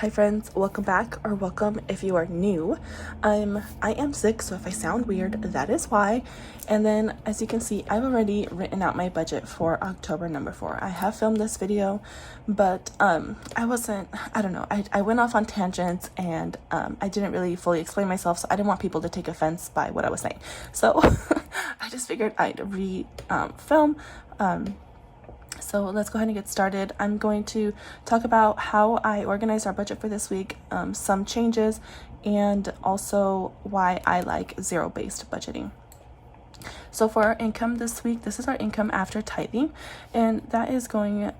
Hi friends, welcome back, or welcome if you are new. I am sick, so if I sound weird, that is why. And then as you can see, I've already written out my budget for October number 4. I have filmed this video, but I don't know, I went off on tangents and I didn't really fully explain myself, so I didn't want people to take offense by what I was saying. So I just figured I'd film. So let's go ahead and get started. I'm going to talk about how I organized our budget for this week, some changes, and also why I like zero-based budgeting. So for our income this week, this is our income after tithing, and that is going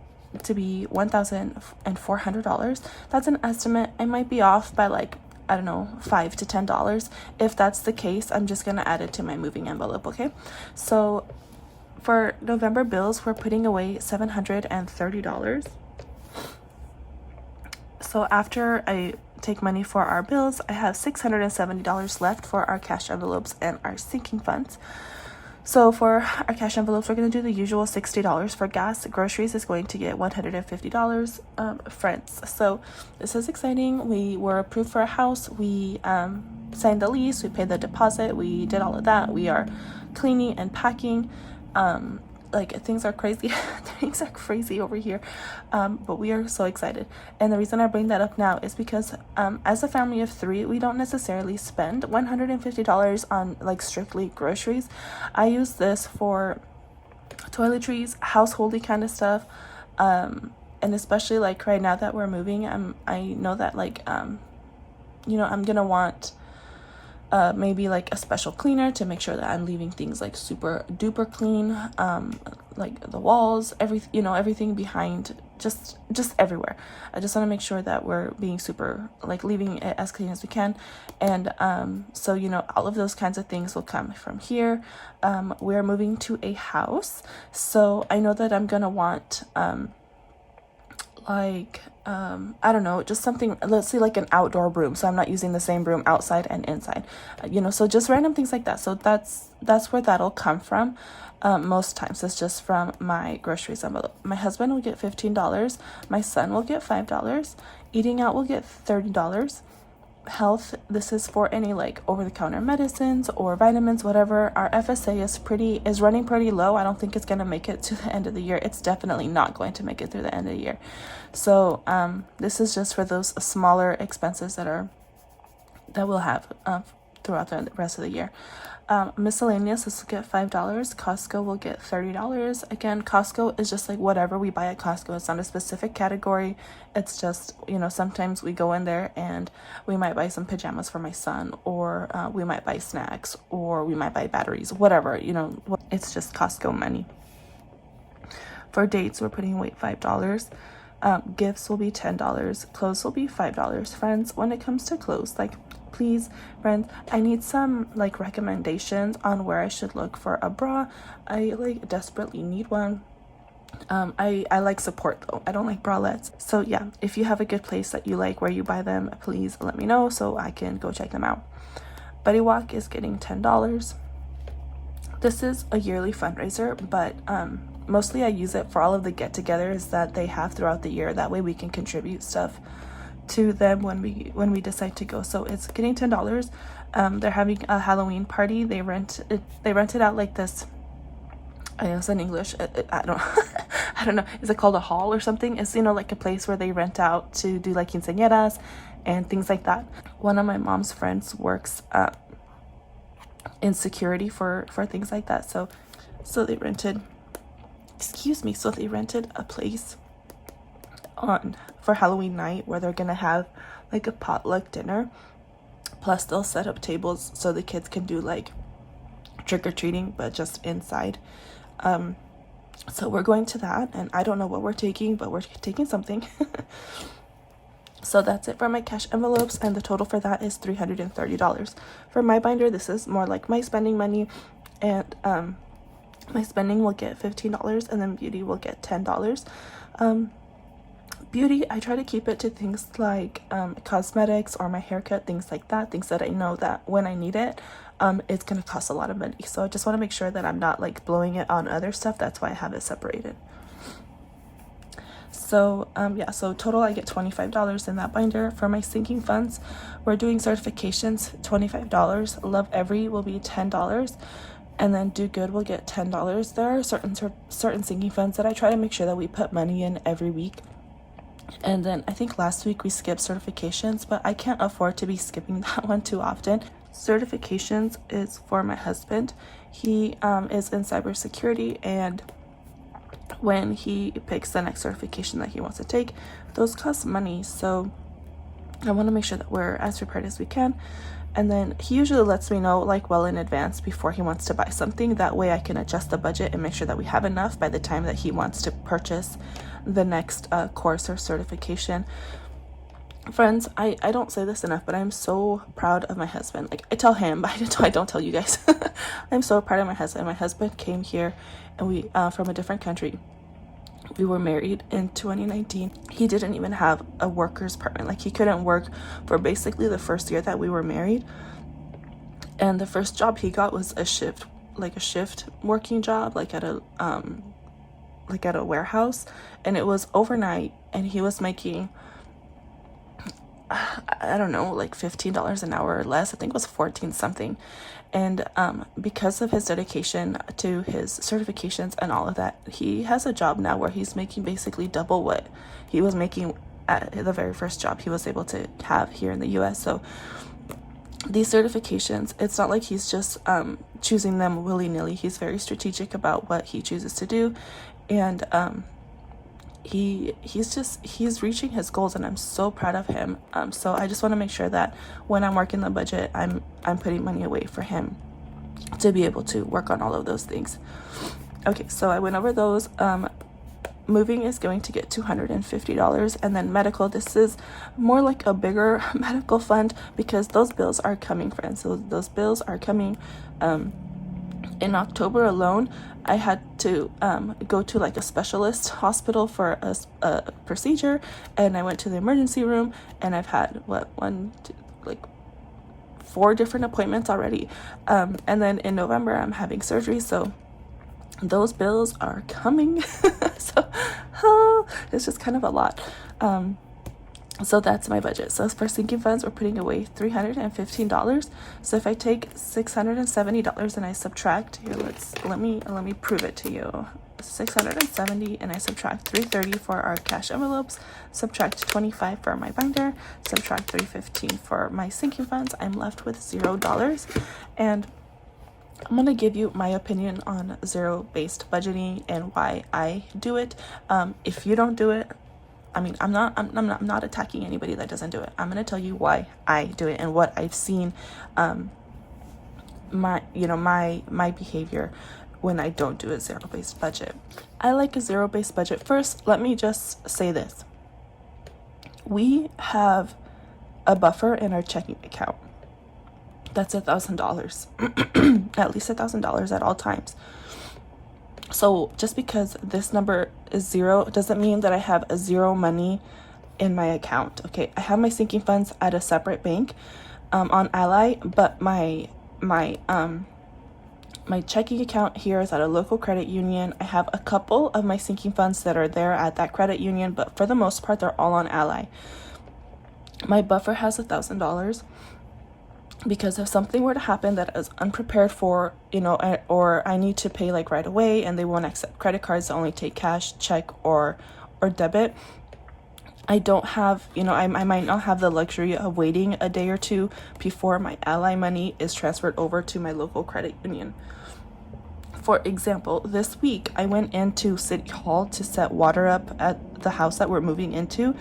to be $1,400. That's an estimate. I might be off by like, I don't know, $5 to $10. If that's the case, I'm just going to add it to my moving envelope, okay? So for November bills, we're putting away $730. So after I take money for our bills, I have $670 left for our cash envelopes and our sinking funds. So for our cash envelopes, we're going to do the usual $60 for gas. Groceries is going to get $150. Friends, so this is exciting. We were approved for a house. We signed the lease. We paid the deposit. We did all of that. We are cleaning and packing. Like things are crazy. Things are crazy over here, but we are so excited. And the reason I bring that up now is because as a family of 3, we don't necessarily spend $150 on like strictly groceries. I use this for toiletries, householdy kind of stuff, and especially like right now that we're moving, I know that like you know, I'm gonna want maybe like a special cleaner to make sure that I'm leaving things like super duper clean, like the walls, everything behind, just everywhere. I just want to make sure that we're being super, like leaving it as clean as we can. And so you know, all of those kinds of things will come from here. We're moving to a house, so I know that I'm gonna want I don't know, just something, let's say like an outdoor broom, so I'm not using the same broom outside and inside, you know, so just random things like that. So that's where that'll come from. Most times it's just from my groceries envelope. My husband will get $15, my son will get $5, eating out will get $30. Health, this is for any like over-the-counter medicines or vitamins, whatever. Our FSA is running pretty low. I don't think it's gonna make it to the end of the year. It's definitely not going to make it through the end of the year. So this is just for those smaller expenses that we'll have throughout the rest of the year. Miscellaneous, this will get $5. Costco will get $30. Again, Costco is just like whatever we buy at Costco. It's not a specific category. It's just, you know, sometimes we go in there and we might buy some pajamas for my son, or we might buy snacks, or we might buy batteries, whatever, you know, it's just Costco money. For dates, we're putting away $5. Gifts will be $10. Clothes will be $5. Friends, when it comes to clothes, like, please, friends, I need some like recommendations on where I should look for a bra. I like desperately need one. I like support though. I don't like bralettes. So yeah, if you have a good place that you like where you buy them, please let me know so I can go check them out. Buddy Walk is getting $10. This is a yearly fundraiser, but mostly I use it for all of the get-togethers that they have throughout the year. That way we can contribute stuff to them when we decide to go. So it's getting $10. They're having a Halloween party. They rented out like this, I know it's in English, I don't I don't know, is it called a hall or something? It's, you know, like a place where they rent out to do like quinceañeras and things like that. One of my mom's friends works in security for things like that, so they rented a place for Halloween night where they're gonna have like a potluck dinner, plus they'll set up tables so the kids can do like trick-or-treating but just inside. So we're going to that, and I don't know what we're taking, but we're taking something. So that's it for my cash envelopes, and the total for that is $330. For my binder, this is more like my spending money, and my spending will get $15, and then beauty will get $10. Beauty, I try to keep it to things like cosmetics or my haircut, things like that, things that I know that when I need it, it's gonna cost a lot of money. So I just want to make sure that I'm not like blowing it on other stuff. That's why I have it separated. So So yeah, so total I get $25 in that binder. For my sinking funds, we're doing certifications, $25. Love Every will be $10. And then Do Good will get $10. There are certain sinking funds that I try to make sure that we put money in every week. And then I think last week we skipped certifications, but I can't afford to be skipping that one too often. Certifications is for my husband. He is in cybersecurity, and when he picks the next certification that he wants to take, those cost money. So I want to make sure that we're as prepared as we can. And then he usually lets me know like well in advance before he wants to buy something. That way I can adjust the budget and make sure that we have enough by the time that he wants to purchase the next course or certification. Friends, I don't say this enough, but I'm so proud of my husband. Like, I tell him, but I don't tell you guys. I'm so proud of my husband. My husband came here, and we from a different country. We were married in 2019. He didn't even have a worker's permit. Like, he couldn't work for basically the first year that we were married. And the first job he got was a shift working job, like at a warehouse, and it was overnight, and he was making, I don't know, like $15 an hour or less. I think it was 14 something. And because of his dedication to his certifications and all of that, he has a job now where he's making basically double what he was making at the very first job he was able to have here in the US. So these certifications, it's not like he's just choosing them willy-nilly. He's very strategic about what he chooses to do, and he's reaching his goals, and I'm so proud of him. So I just want to make sure that when I'm working the budget, I'm putting money away for him to be able to work on all of those things. Okay, so I went over those. Moving is going to get $250, and then medical, this is more like a bigger medical fund because those bills are coming, friends. So those bills are coming. In October alone, I had to go to like a specialist hospital for a procedure, and I went to the emergency room, and I've had 4 different appointments already, and then in November I'm having surgery, so those bills are coming. So it's just kind of a lot. So that's my budget. So for sinking funds, we're putting away $315. So if I take $670 and I subtract here, let me prove it to you. 670 and I subtract 330 for our cash envelopes, subtract 25 for my binder, subtract 315 for my sinking funds, I'm left with $0. And I'm gonna give you my opinion on zero-based budgeting and why I do it. If you don't do it, I mean, I'm not attacking anybody that doesn't do it. I'm gonna tell you why I do it and what I've seen, my behavior when I don't do a zero-based budget. I like a zero-based budget. First, let me just say this: we have a buffer in our checking account. That's $1,000, at least $1,000 at all times. So just because this number is 0 doesn't mean that I have a 0 money in my account. Okay, I have my sinking funds at a separate bank on Ally, but my checking account here is at a local credit union. I have a couple of my sinking funds that are there at that credit union, but for the most part, they're all on Ally. My buffer has $1,000. Because if something were to happen that I was unprepared for, or I need to pay like right away and they won't accept credit cards, they only take cash, check, or debit, I don't have, I might not have the luxury of waiting a day or two before my Ally money is transferred over to my local credit union. For example, this week I went into City Hall to set water up at the house that we're moving into.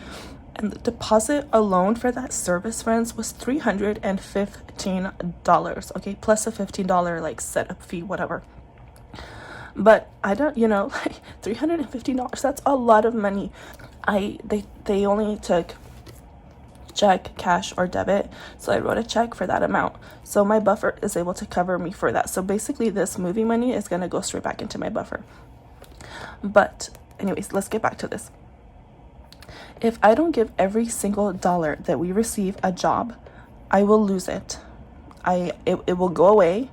And the deposit alone for that service, friends, was $315. Okay, plus a $15 like setup fee, whatever. But I don't, like $315. That's a lot of money. They only took check, cash, or debit, so I wrote a check for that amount. So my buffer is able to cover me for that. So basically, this moving money is gonna go straight back into my buffer. But anyways, let's get back to this. If I don't give every single dollar that we receive a job, I will lose it. It will go away.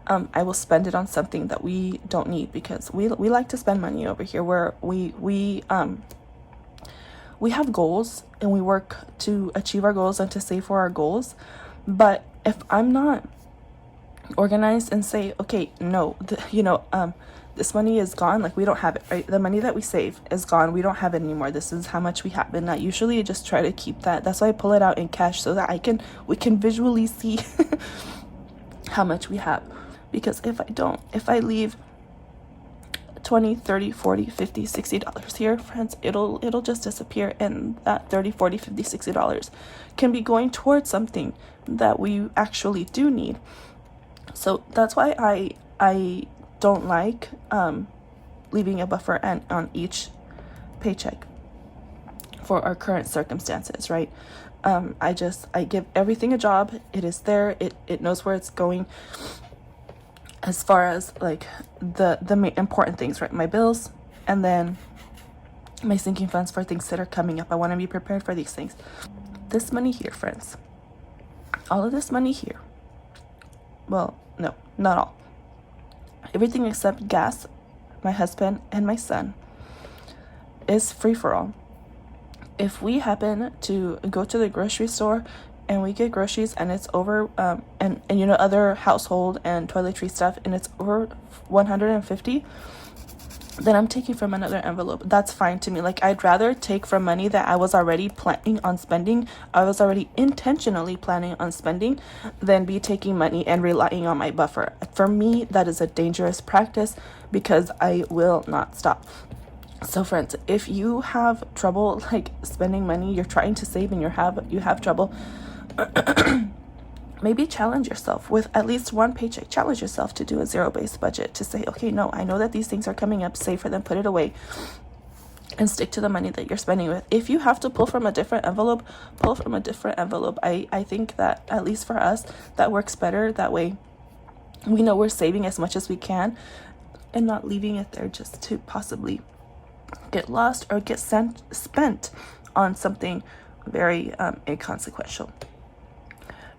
I will spend it on something that we don't need, because we like to spend money over here, where we we have goals and we work to achieve our goals and to save for our goals. But if I'm not organized and say, okay, no, this money is gone, like we don't have it, right? The money that we save is gone, we don't have it anymore, this is how much we have. And I usually just try to keep that. That's why I pull it out in cash, so that we can visually see how much we have. Because if I leave 20, 30, 40, 50, $60 here, friends, it'll just disappear, and that 30, 40, 50, $60 can be going towards something that we actually do need. So that's why I don't like leaving a buffer and on each paycheck for our current circumstances, right? I give everything a job. It is there, it knows where it's going, as far as like the important things, right? My bills, and then my sinking funds for things that are coming up. I want to be prepared for these things. This money here, friends, all of this money here, well, no, not all, everything except gas, my husband and my son, is free for all. If we happen to go to the grocery store and we get groceries and it's over and other household and toiletry stuff, and it's over $150, then I'm taking from another envelope. That's fine to me. Like, I'd rather take from money that I was already planning on spending, I was already intentionally planning on spending, than be taking money and relying on my buffer. For me, that is a dangerous practice, because I will not stop. So friends, if you have trouble like spending money, you're trying to save and you have trouble, maybe challenge yourself with at least one paycheck. Challenge yourself to do a zero-based budget, to say, okay, no, I know that these things are coming up, save for them, put it away, and stick to the money that you're spending with. If you have to pull from a different envelope, pull from a different envelope. I think that, at least for us, that works better. That way we know we're saving as much as we can and not leaving it there just to possibly get lost or get spent on something very inconsequential.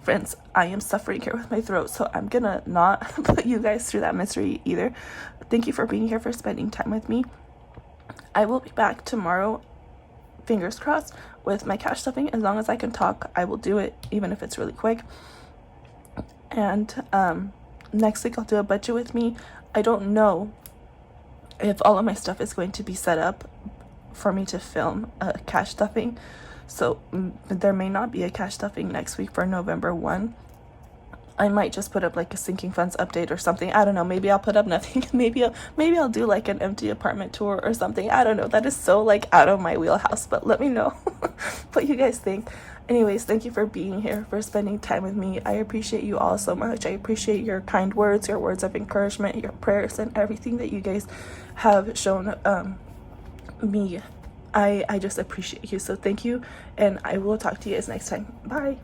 Friends, I am suffering here with my throat, so I'm gonna not put you guys through that misery either. Thank you for being here, for spending time with me. I will be back tomorrow, fingers crossed, with my cash stuffing. As long as I can talk, I will do it, even if it's really quick. And next week I'll do a budget with me. I don't know if all of my stuff is going to be set up for me to film a cash stuffing. So there may not be a cash stuffing next week for November 1. I might just put up like a sinking funds update or something. I don't know. Maybe I'll put up nothing. Maybe I'll do like an empty apartment tour or something. I don't know. That is so like out of my wheelhouse, but let me know what you guys think. Anyways, thank you for being here, for spending time with me. I appreciate you all so much. I appreciate your kind words, your words of encouragement, your prayers, and everything that you guys have shown me. I just appreciate you. So thank you, and I will talk to you guys next time. Bye.